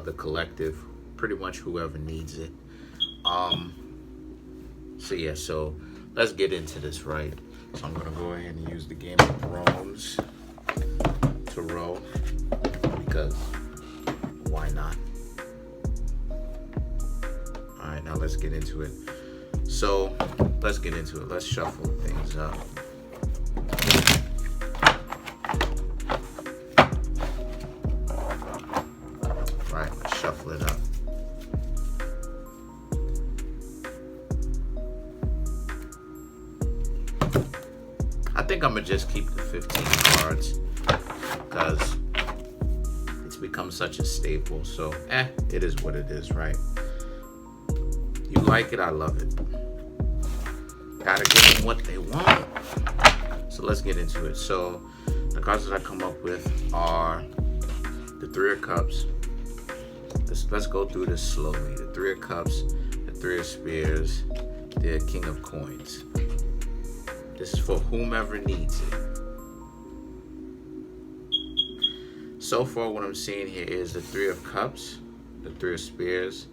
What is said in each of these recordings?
the collective, pretty much whoever needs it. So yeah, so let's get into this, right? So I'm gonna go ahead and use the Game of Thrones Tarot because why not? All right, now let's get into it. So let's get into it. Let's shuffle things up. Right, let's shuffle it up. I think I'm gonna just keep the 15 cards because it's become such a staple. So, it is what it is, right? You like it, I love it. Gotta give them what they want. So let's get into it. So the cards that I come up with are the Three of Cups. Let's go through this slowly. The Three of Cups, the Three of Spears, the King of Coins. This is for whomever needs it. So far, what I'm seeing here is the Three of Cups, the Three of Spears,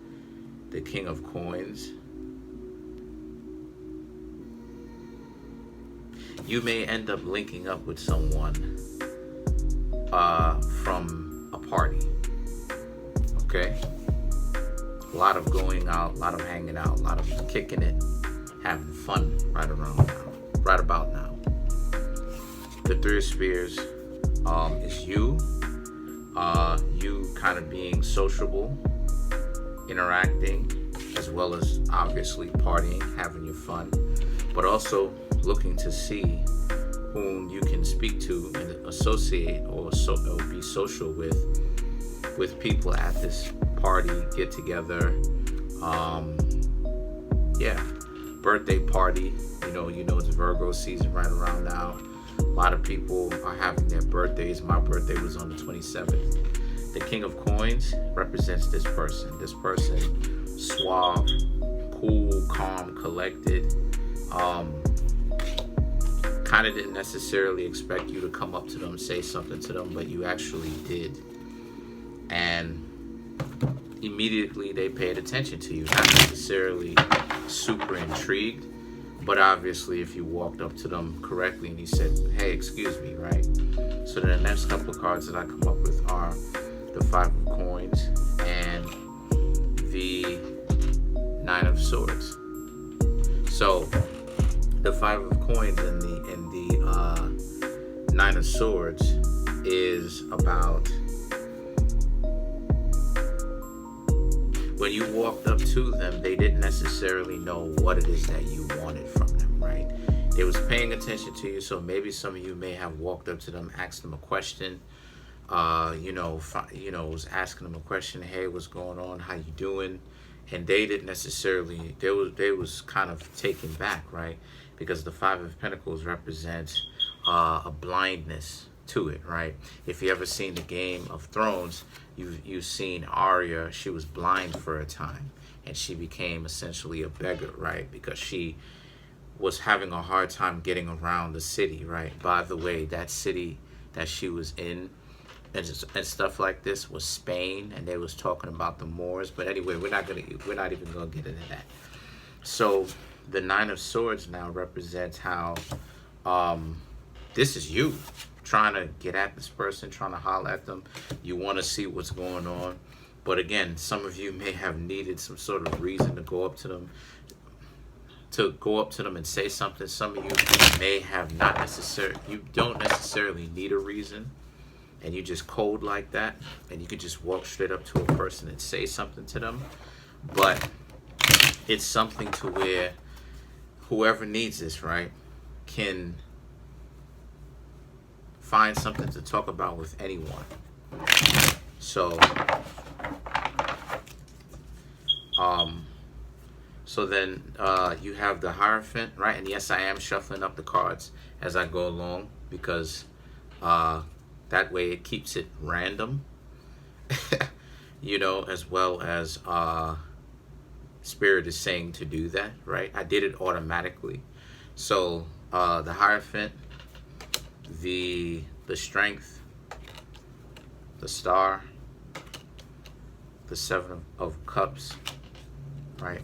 the King of Coins. You may end up linking up with someone from a party. Okay? A lot of going out, a lot of hanging out, a lot of kicking it, having fun right about now. The Three of Spears is you. You kind of being sociable, interacting, as well as obviously partying, having your fun, but also looking to see whom you can speak to and associate or be social with people at this party, get together. Birthday party. You know it's Virgo season right around now. A lot of people are having their birthdays. My birthday was on the 27th. The King of Coins represents this person. This person, suave, cool, calm, collected. Kind of didn't necessarily expect you to come up to them, say something to them, but you actually did. And immediately they paid attention to you. Not necessarily super intrigued, but obviously if you walked up to them correctly and you said, hey, excuse me, right? So the next couple of cards that I come up with are the Five of Coins and the Nine of Swords. So the Five of Coins and the Nine of Swords is about when you walked up to them, they didn't necessarily know what it is that you wanted from them, right? They was paying attention to you, so maybe some of you may have walked up to them, asked them a question, was asking them a question, hey, what's going on, how you doing? And they didn't necessarily, they was kind of taken back, right? Because the Five of Pentacles represents a blindness to it, right? If you ever seen the Game of Thrones, you've seen Arya. She was blind for a time, and she became essentially a beggar, right? Because she was having a hard time getting around the city, right? By the way, that city that she was in and stuff like this was Spain, and they was talking about the Moors. But anyway, we're not even gonna get into that. So the Nine of Swords now represents how this is you trying to get at this person, trying to holler at them. You want to see what's going on. But again, some of you may have needed some sort of reason to go up to them and say something. Some of you may have not necessarily, you don't necessarily need a reason, and you just cold like that, and you could just walk straight up to a person and say something to them. But it's something to where whoever needs this, right, can find something to talk about with anyone. So then you have the Hierophant, right? And yes, I am shuffling up the cards as I go along because that way it keeps it random, as well as Spirit is saying to do that, right? I did it automatically. So the Hierophant, the Strength, the Star, the Seven of Cups, right?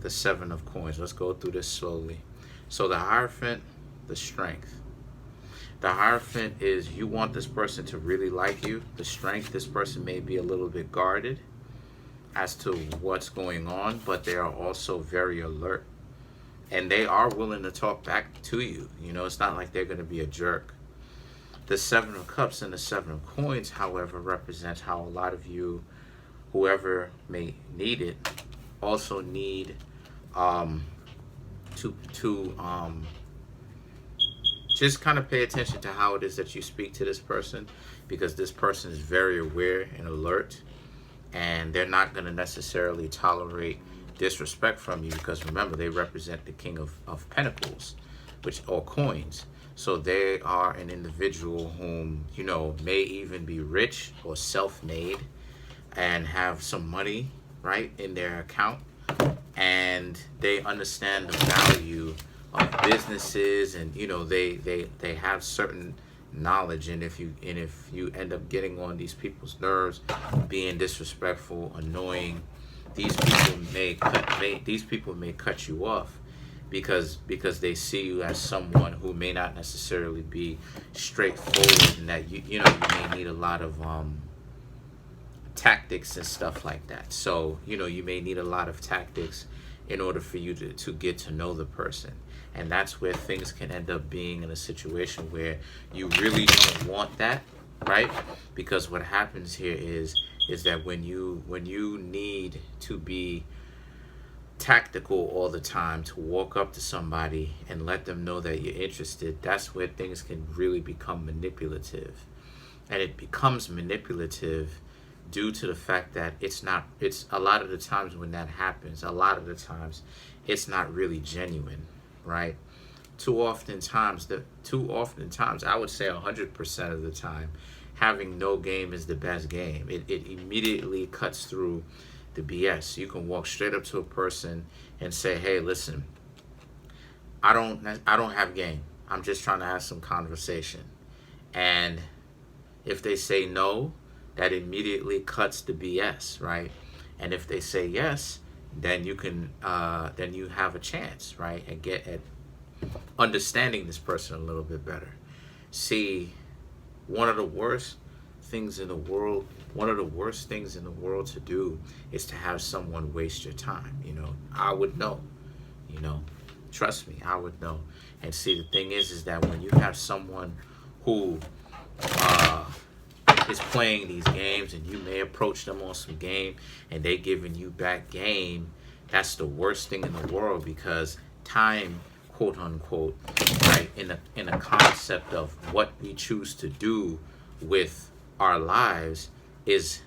The Seven of Coins. Let's go through this slowly. So the Hierophant, the Strength. The Hierophant is you want this person to really like you. The Strength, this person may be a little bit guarded as to what's going on, but they are also very alert. And they are willing to talk back to you. You know, it's not like they're going to be a jerk. The Seven of Cups and the Seven of Coins, however, represents how a lot of you, whoever may need it, also need to just kind of pay attention to how it is that you speak to this person, because this person is very aware and alert, and they're not going to necessarily tolerate disrespect from you, because remember, they represent the King of Pentacles, or coins. So they are an individual whom, you know, may even be rich or self-made and have some money, right, in their account, and they understand the value of businesses, and you know, they have certain knowledge. And if you end up getting on these people's nerves, being disrespectful, annoying, these people may cut you off because they see you as someone who may not necessarily be straightforward, and that you know, you may need a lot of tactics and stuff like that. So you know, you may need a lot of tactics in order for you to get to know the person. And that's where things can end up being in a situation where you really don't want that, right? Because what happens here is that when you need to be tactical all the time, to walk up to somebody and let them know that you're interested, that's where things can really become manipulative. And it becomes manipulative due to the fact that it's a lot of the times when that happens, a lot of the times it's not really genuine, right? Too often times, I would say 100% of the time, having no game is the best game. It immediately cuts through the BS. You can walk straight up to a person and say, hey, listen, I don't have game. I'm just trying to have some conversation. And if they say no, that immediately cuts the BS, right? And if they say yes, then you can then you have a chance, right? And get at understanding this person a little bit better. See, one of the worst things in the world to do is to have someone waste your time. You know, I would know, you know, trust me, I would know. And see, the thing is that when you have someone who is playing these games, and you may approach them on some game and they giving you back game, that's the worst thing in the world, because time, quote unquote, right, in a concept of what we choose to do with our lives is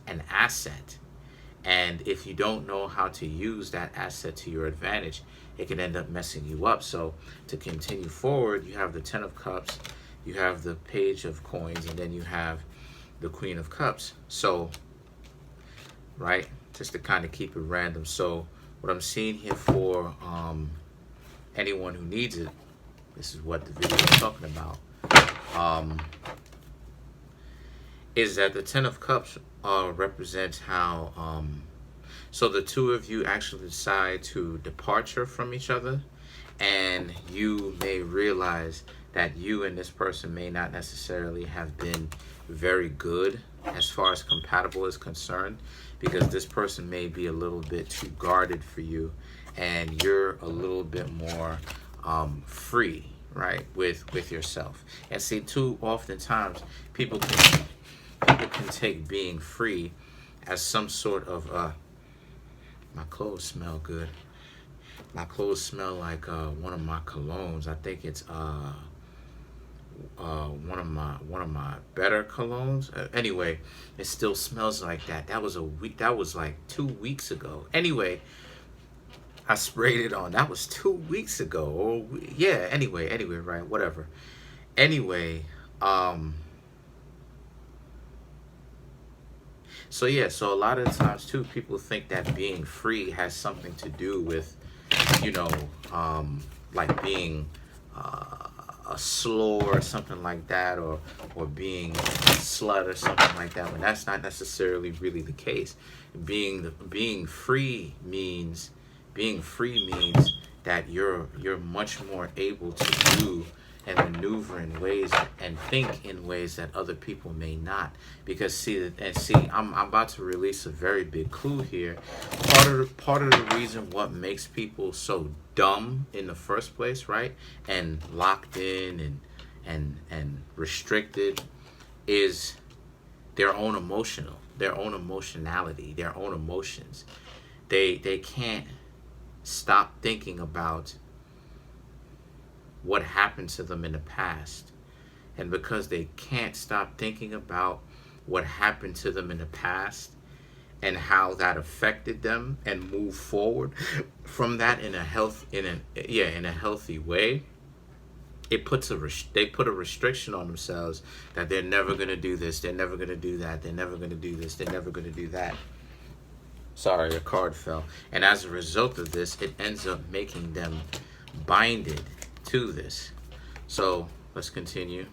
an asset. And if you don't know how to use that asset to your advantage, it can end up messing you up. So to continue forward, you have the Ten of Cups, you have the Page of Coins, and then you have the Queen of Cups. So, right, just to kind of keep it random. So what I'm seeing here for anyone who needs it, this is what the video is talking about, is that the Ten of Cups represents how so the two of you actually decide to departure from each other, and you may realize that you and this person may not necessarily have been very good as far as compatible is concerned, because this person may be a little bit too guarded for you, and you're a little bit more free, right, with yourself. And see, too oftentimes people can take being free as some sort of my clothes smell good. My clothes smell like one of my colognes. I think it's one of my better colognes. Anyway, it still smells like that. That was like 2 weeks ago. Anyway, I sprayed it on. That was 2 weeks ago. Or yeah. Anyway, right. Whatever. Anyway, so yeah. So a lot of the times too, people think that being free has something to do with, you know, like being a slur or something like that, or being a slut or something like that. But that's not necessarily really the case. Being free means that you're much more able to do and maneuver in ways and think in ways that other people may not. Because I'm about to release a very big clue here. Part of the reason what makes people so dumb in the first place, right, and locked in and restricted, is their own emotionality, their own emotions. They can't stop thinking about what happened to them in the past. And because they can't stop thinking about what happened to them in the past and how that affected them and move forward from that in a healthy way, they put a restriction on themselves that they're never going to do this, they're never going to do that, they're never going to do this, they're never going to do that. Sorry, a card fell. And as a result of this, it ends up making them binded to this. So let's continue.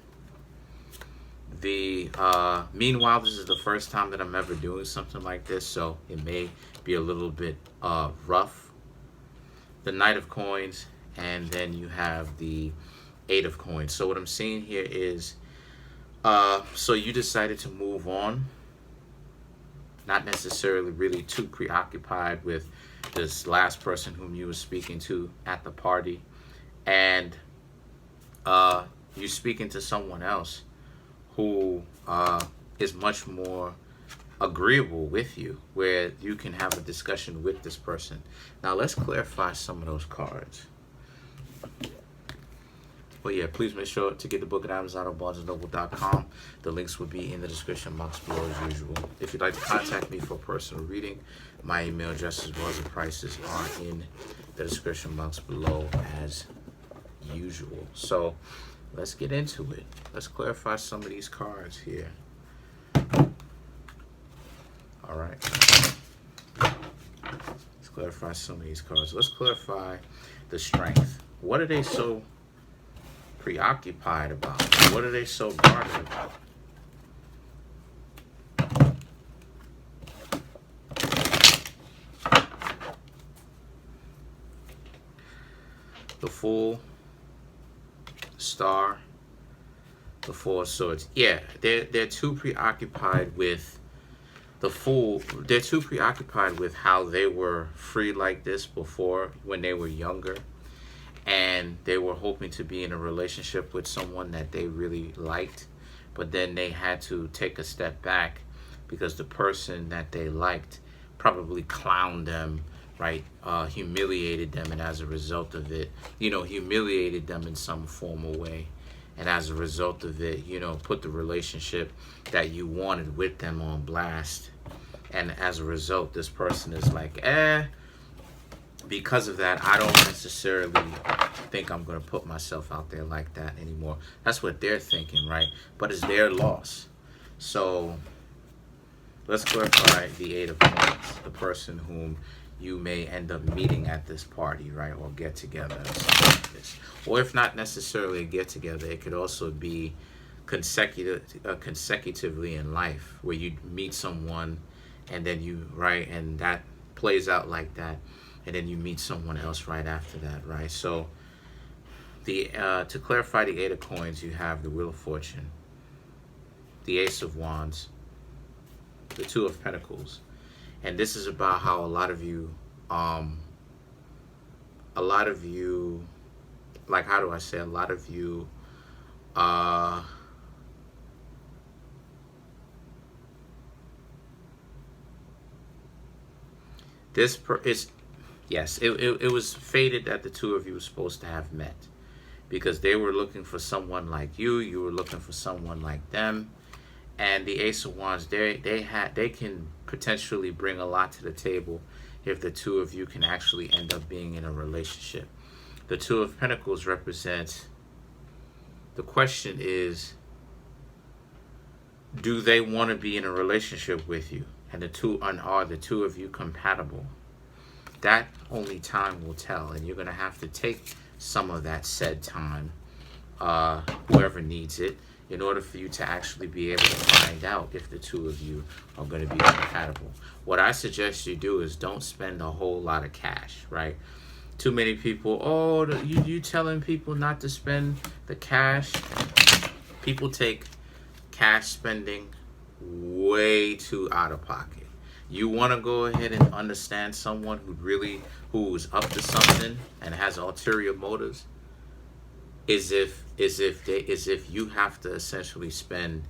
Meanwhile, this is the first time that I'm ever doing something like this, so it may be a little bit rough. The Knight of Coins, and then you have the Eight of Coins. So what I'm seeing here is, so you decided to move on, not necessarily really too preoccupied with this last person whom you were speaking to at the party, and you're speaking to someone else who is much more agreeable with you, where you can have a discussion with this person. Now let's clarify some of those cards. Well, yeah, please make sure to get the book at Amazon or BarnesandNoble.com. The links will be in the description box below as usual. If you'd like to contact me for a personal reading, my email address as well as the prices are in the description box below as usual. So let's get into it. Let's clarify some of these cards here. All right. Let's clarify some of these cards. Let's clarify the Strength. What are they so preoccupied about? What are they so guarded about? The Fool, Star, the Four of Swords. Yeah, they're too preoccupied with the Fool. They're too preoccupied with how they were free like this before when they were younger, and they were hoping to be in a relationship with someone that they really liked, but then they had to take a step back because the person that they liked probably clowned them, right? Humiliated them, and as a result of it, humiliated them in some formal way. And as a result of it, put the relationship that you wanted with them on blast. And as a result, this person is like, because of that, I don't necessarily think I'm going to put myself out there like that anymore. That's what they're thinking, right? But it's their loss. So let's clarify the Eight of Coins, the person whom you may end up meeting at this party, right? Or get together or something like this. Or if not necessarily a get together, it could also be consecutively in life, where you meet someone and then and that plays out like that, and then you meet someone else right after that, right? So to clarify the Eight of Coins, you have the Wheel of Fortune, the Ace of Wands, the Two of Pentacles. And this is about how a lot of you, like, how do I say, a lot of you, it was fated that the two of you were supposed to have met, because they were looking for someone like you were looking for someone like them. And the Ace of Wands, they can potentially bring a lot to the table if the two of you can actually end up being in a relationship. The Two of Pentacles represents, the question is, do they want to be in a relationship with you? And are the two of you compatible? That only time will tell, and you're going to have to take some of that said time whoever needs it, in order for you to actually be able to find out if the two of you are going to be compatible. What I suggest you do is don't spend a whole lot of cash, right? Too many people, oh, you telling people not to spend the cash. People take cash spending way too out of pocket. You want to go ahead and understand someone who's up to something and has ulterior motives, is if you have to essentially spend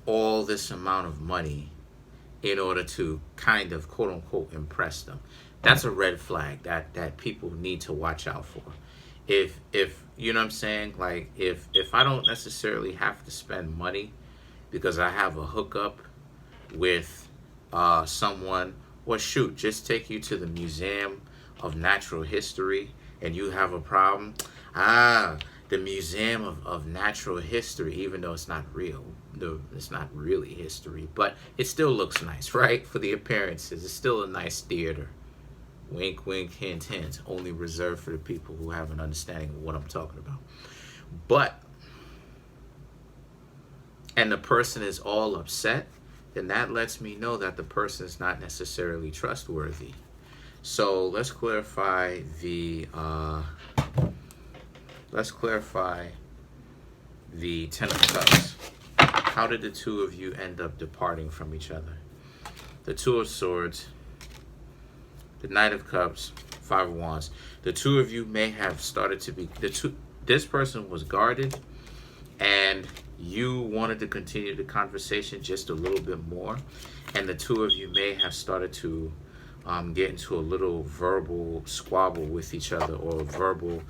all this amount of money in order to kind of quote unquote impress them. That's a red flag that people need to watch out for. If you know what I'm saying, like if I don't necessarily have to spend money because I have a hookup with someone, or shoot, just take you to the Museum of Natural History and you have a problem. The Museum of Natural History, even though it's not real, it's not really history, but it still looks nice, right? For the appearances, it's still a nice theater. Wink, wink, hint, hint. Only reserved for the people who have an understanding of what I'm talking about. But, and the person is all upset, then that lets me know that the person is not necessarily trustworthy. So let's clarify the Ten of Cups. How did the two of you end up departing from each other? The Two of Swords, the Knight of Cups, Five of Wands. The two of you may have started to be this person was guarded, and you wanted to continue the conversation just a little bit more, and the two of you may have started to get into a little verbal squabble with each other, or a verbal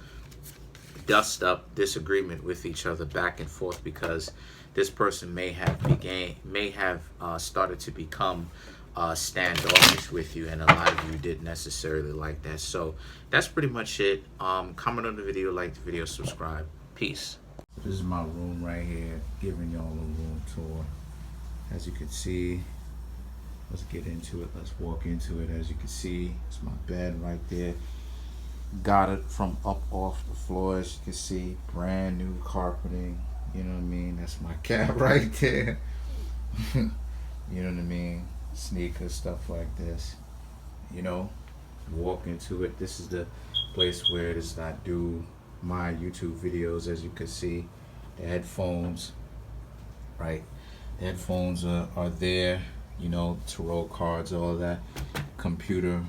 dust up disagreement with each other back and forth, because this person may have started to become standoffish with you, and a lot of you didn't necessarily like that. So that's pretty much it. Comment on the video, like the video, subscribe. Peace. This is my room right here, giving y'all a room tour. As you can see, let's get into it. Let's walk into it. As you can see, it's my bed right there. Got it from up off the floor. As you can see, brand new carpeting. You know what I mean? That's my cat right there. You know what I mean? Sneakers, stuff like this. You know, walk into it. This is the place where I do my YouTube videos. As you can see, the headphones, right? The headphones are there. You know, tarot cards, all of that. Computer,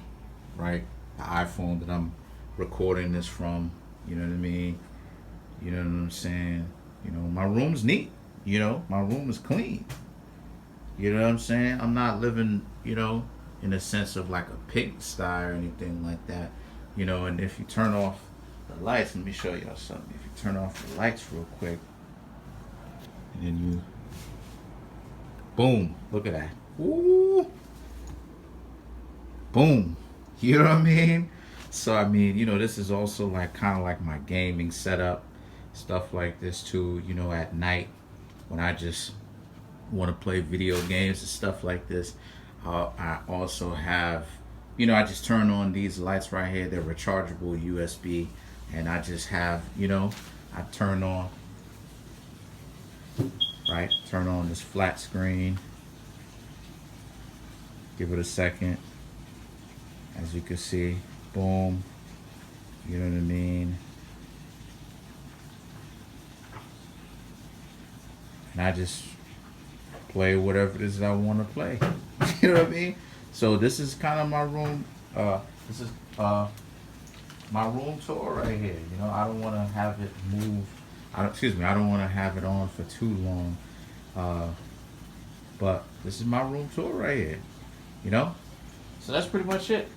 right? The iPhone that I'm recording this from. You know what I mean? You know what I'm saying? You know, my room's neat. You know, my room is clean. You know what I'm saying? I'm not living, you know, in a sense of like a pigsty or anything like that. You know, and if you turn off the lights, let me show y'all something. If you turn off the lights real quick, and then you, boom, look at that. Ooh. Boom. You know what I mean? So, I mean, you know, this is also like kind of like my gaming setup. Stuff like this too, you know, at night when I just want to play video games and stuff like this. I also have, you know, I just turn on these lights right here. They're rechargeable USB, and I just have, you know, I turn on this flat screen. Give it a second. As you can see, boom. You know what I mean? And I just play whatever it is I want to play. You know what I mean? So this is kind of my room. This is my room tour right here. You know, I don't want to have it move. I don't want to have it on for too long. But this is my room tour right here. You know? So that's pretty much it.